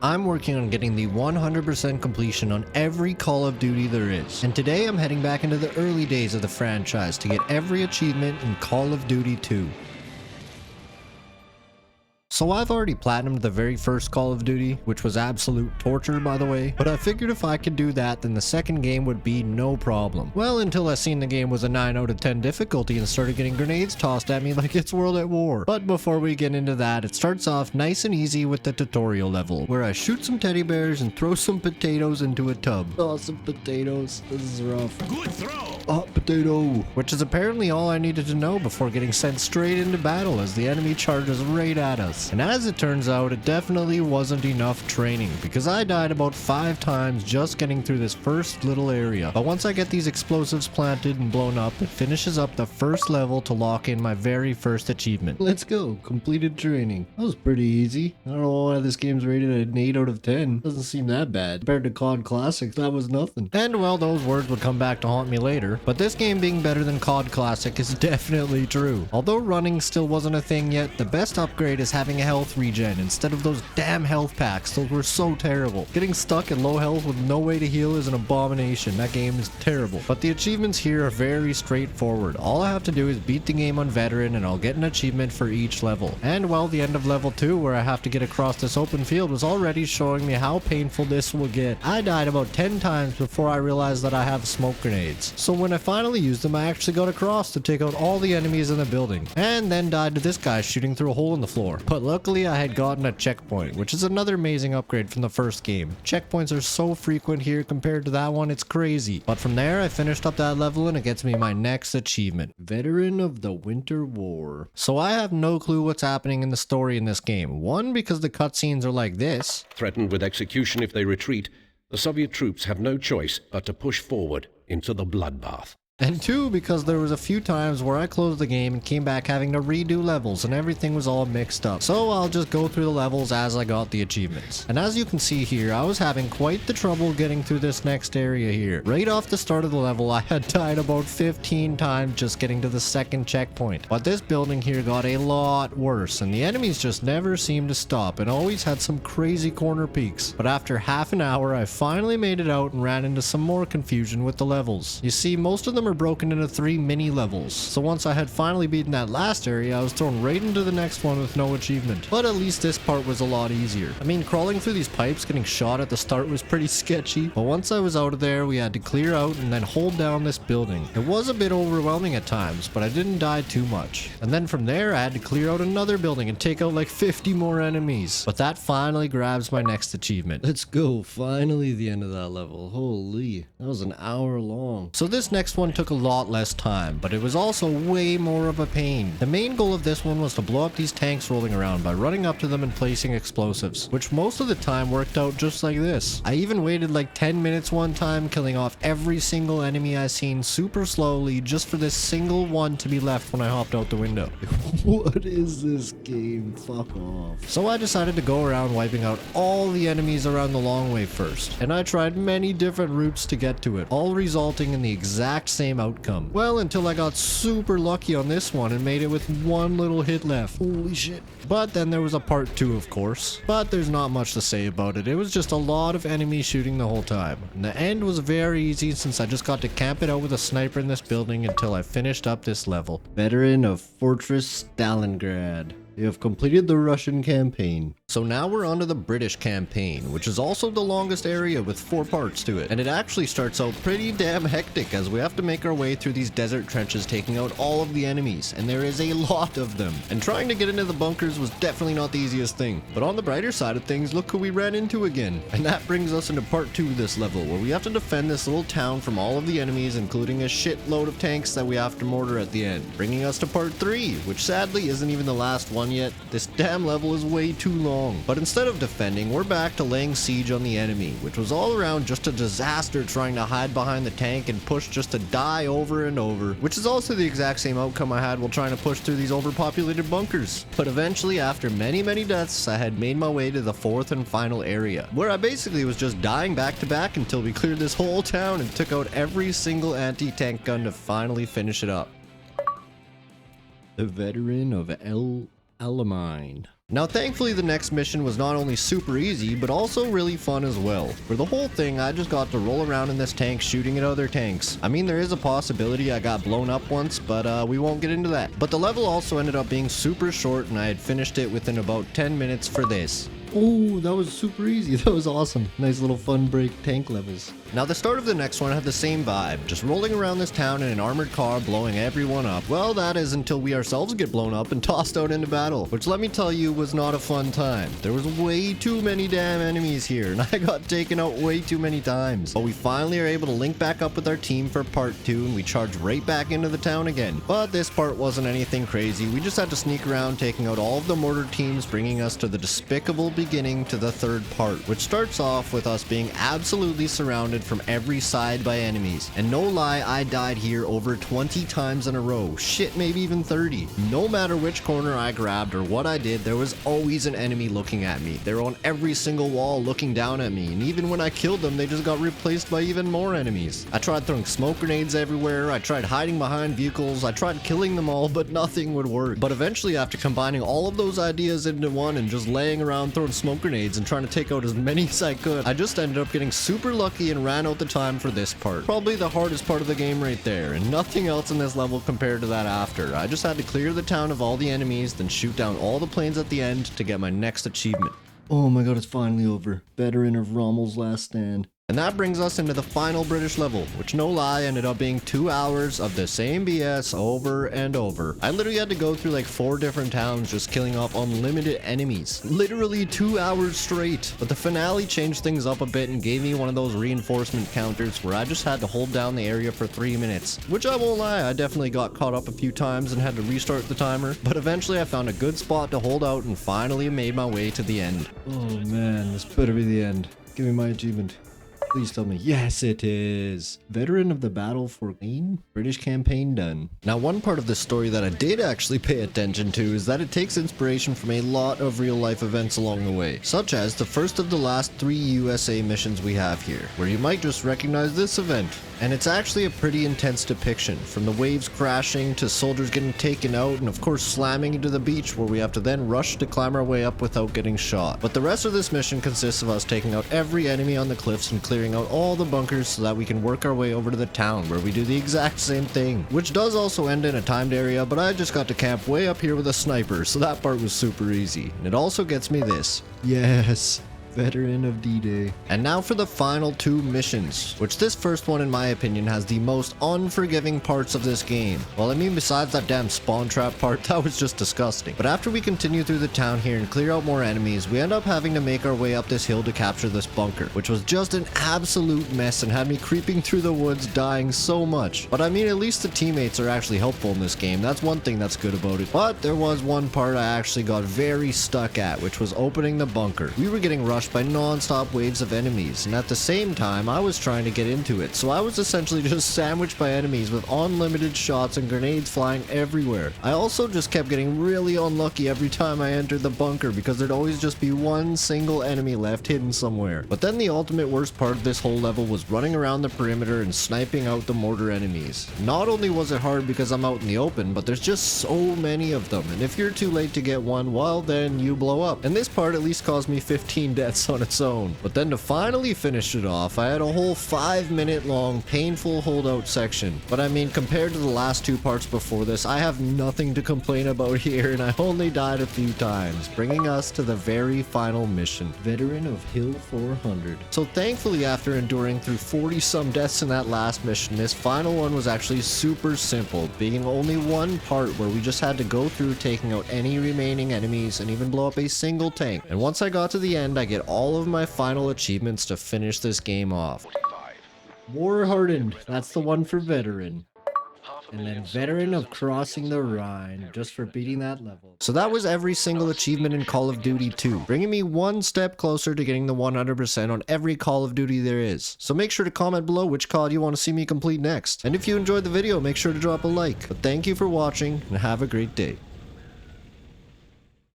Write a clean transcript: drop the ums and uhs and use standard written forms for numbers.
I'm working on getting the 100% completion on every Call of Duty there is, and today I'm heading back into the early days of the franchise to get every achievement in Call of Duty 2. So I've already platinumed the very first Call of Duty, which was absolute torture by the way, but I figured if I could do that then the second game would be no problem. Well, until I seen the game was a 9 out of 10 difficulty and started getting grenades tossed at me like it's World at War. But before we get into that, it starts off nice and easy with the tutorial level, where I shoot some teddy bears and throw some potatoes into a tub. Oh, some potatoes. This is rough. Good throw! Oh, potato! Which is apparently all I needed to know before getting sent straight into battle as the enemy charges right at us. And as it turns out, it definitely wasn't enough training, because I died about 5 times just getting through this first little area. But once I get these explosives planted and blown up, it finishes up the first level to lock in my very first achievement. Let's go, completed training. That was pretty easy. I don't know why this game's rated at an 8 out of 10. Doesn't seem that bad. Compared to COD Classic, that was nothing. And well, those words would come back to haunt me later, but this game being better than COD Classic is definitely true. Although running still wasn't a thing yet, the best upgrade is having a health regen instead of those damn health packs. Those were so terrible. Getting stuck at low health with no way to heal is an abomination. That game is terrible. But the achievements here are very straightforward. All I have to do is beat the game on veteran and I'll get an achievement for each level. And well, the end of level 2 where I have to get across this open field was already showing me how painful this will get. I died about 10 times before I realized that I have smoke grenades. So when I finally used them, I actually got across to take out all the enemies in the building. And then died to this guy shooting through a hole in the floor. But luckily I had gotten a checkpoint, which is another amazing upgrade from the first game. Checkpoints are so frequent here compared to that one, it's crazy. But from there I finished up that level and it gets me my next achievement, Veteran of the Winter War. So I have no clue what's happening in the story in this game. One, because the cutscenes are like this. Threatened with execution if they retreat, the Soviet troops have no choice but to push forward into the bloodbath. And 2, because there was a few times where I closed the game and came back having to redo levels and everything was all mixed up. So I'll just go through the levels as I got the achievements. And as you can see here, I was having quite the trouble getting through this next area here. Right off the start of the level, I had died about 15 times just getting to the second checkpoint. But this building here got a lot worse and the enemies just never seemed to stop and always had some crazy corner peaks. But after half an hour, I finally made it out and ran into some more confusion with the levels. You see, most of them are broken into 3 mini levels. So once I had finally beaten that last area, I was thrown right into the next one with no achievement. But at least this part was a lot easier. I mean, crawling through these pipes getting shot at the start was pretty sketchy, but once I was out of there, we had to clear out and then hold down this building. It was a bit overwhelming at times, but I didn't die too much. And then from there, I had to clear out another building and take out like 50 more enemies. But that finally grabs my next achievement. Let's go, finally the end of that level. Holy, that was an hour long. So this next one took a lot less time, but it was also way more of a pain. The main goal of this one was to blow up these tanks rolling around by running up to them and placing explosives, which most of the time worked out just like this. I even waited like 10 minutes one time, killing off every single enemy I seen super slowly just for this single one to be left when I hopped out the window. What is this game? Fuck off. So I decided to go around wiping out all the enemies around the long way first, and I tried many different routes to get to it, all resulting in the exact same outcome. Well, until I got super lucky on this one and made it with one little hit left. Holy shit. But then there was a part 2, of course. But there's not much to say about it. It was just a lot of enemies shooting the whole time. And the end was very easy since I just got to camp it out with a sniper in this building until I finished up this level. Veteran of Fortress Stalingrad. You have completed the Russian campaign. So now we're on to the British campaign, which is also the longest area with 4 parts to it. And it actually starts out pretty damn hectic as we have to make our way through these desert trenches taking out all of the enemies, and there is a lot of them. And trying to get into the bunkers was definitely not the easiest thing. But on the brighter side of things, look who we ran into again. And that brings us into part 2 of this level, where we have to defend this little town from all of the enemies, including a shitload of tanks that we have to mortar at the end. Bringing us to part 3, which sadly isn't even the last one yet. This damn level is way too long. But instead of defending, we're back to laying siege on the enemy, which was all around just a disaster trying to hide behind the tank and push just to die over and over, which is also the exact same outcome I had while trying to push through these overpopulated bunkers. But eventually, after many deaths, I had made my way to the 4th and final area, where I basically was just dying back to back until we cleared this whole town and took out every single anti-tank gun to finally finish it up. The Veteran of Alamein. Now thankfully the next mission was not only super easy, but also really fun as well. For the whole thing, I just got to roll around in this tank shooting at other tanks. I mean, there is a possibility I got blown up once, but we won't get into that. But the level also ended up being super short, and I had finished it within about 10 minutes for this. Oh, that was super easy. That was awesome. Nice little fun break tank levels. Now the start of the next one had the same vibe, just rolling around this town in an armored car blowing everyone up. Well, that is until we ourselves get blown up and tossed out into battle, which let me tell you was not a fun time. There was way too many damn enemies here and I got taken out way too many times. But we finally are able to link back up with our team for part 2 and we charged right back into the town again. But this part wasn't anything crazy. We just had to sneak around taking out all of the mortar teams, bringing us to the despicable beginning to the third part, which starts off with us being absolutely surrounded from every side by enemies. And no lie, I died here over 20 times in a row. Shit, maybe even 30. No matter which corner I grabbed or what I did, there was always an enemy looking at me. They were on every single wall looking down at me, and even when I killed them, they just got replaced by even more enemies. I tried throwing smoke grenades everywhere, I tried hiding behind vehicles, I tried killing them all, but nothing would work. But eventually, after combining all of those ideas into one and just laying around throwing smoke grenades and trying to take out as many as I could, I just ended up getting super lucky and ran out the time for this part. Probably the hardest part of the game right there, and nothing else in this level compared to that after. I just had to clear the town of all the enemies, then shoot down all the planes at the end to get my next achievement. Oh my god, it's finally over. Veteran of Rommel's Last Stand. And that brings us into the final British level, which no lie ended up being 2 hours of the same BS over and over. I literally had to go through like 4 different towns just killing off unlimited enemies. Literally 2 hours straight. But the finale changed things up a bit and gave me one of those reinforcement counters where I just had to hold down the area for 3 minutes. Which I won't lie, I definitely got caught up a few times and had to restart the timer. But eventually I found a good spot to hold out and finally made my way to the end. Oh man, this better be the end. Give me my achievement. Please tell me. Yes, it is. Veteran of the Battle for Alamein. British campaign done. Now, one part of this story that I did actually pay attention to is that it takes inspiration from a lot of real-life events along the way, such as the first of the last 3 USA missions we have here, where you might just recognize this event. And it's actually a pretty intense depiction, from the waves crashing to soldiers getting taken out and of course slamming into the beach where we have to then rush to climb our way up without getting shot. But the rest of this mission consists of us taking out every enemy on the cliffs and clearing out all the bunkers so that we can work our way over to the town where we do the exact same thing. Which does also end in a timed area, but I just got to camp way up here with a sniper, so that part was super easy. And it also gets me this. Yes. Veteran of D-Day. And now for the final 2 missions, which this first one in my opinion has the most unforgiving parts of this game. Well, I mean, besides that damn spawn trap part, that was just disgusting. But after we continue through the town here and clear out more enemies, we end up having to make our way up this hill to capture this bunker, which was just an absolute mess and had me creeping through the woods dying so much. But I mean, at least the teammates are actually helpful in this game. That's one thing that's good about it. But there was one part I actually got very stuck at, which was opening the bunker. We were getting rushed by non-stop waves of enemies, and at the same time I was trying to get into it, so I was essentially just sandwiched by enemies with unlimited shots and grenades flying everywhere. I also just kept getting really unlucky every time I entered the bunker because there'd always just be one single enemy left hidden somewhere. But then the ultimate worst part of this whole level was running around the perimeter and sniping out the mortar enemies. Not only was it hard because I'm out in the open, but there's just so many of them, and if you're too late to get one, well then you blow up. And this part at least caused me 15 deaths on its own. But then to finally finish it off, I had a whole 5-minute long painful holdout section. But I mean, compared to the last 2 parts before this, I have nothing to complain about here, and I only died a few times, bringing us to the very final mission, Veteran of Hill 400. So thankfully, after enduring through 40 some deaths in that last mission, this final one was actually super simple, being only one part where we just had to go through taking out any remaining enemies and even blow up a single tank. And once I got to the end, I get all of my final achievements to finish this game off. War Hardened, that's the one for Veteran. And then Veteran of Crossing the Rhine, just for beating that level. So that was every single achievement in Call of Duty 2, bringing me one step closer to getting the 100% on every Call of Duty there is. So make sure to comment below which COD you want to see me complete next. And if you enjoyed the video, make sure to drop a like. But thank you for watching, and have a great day.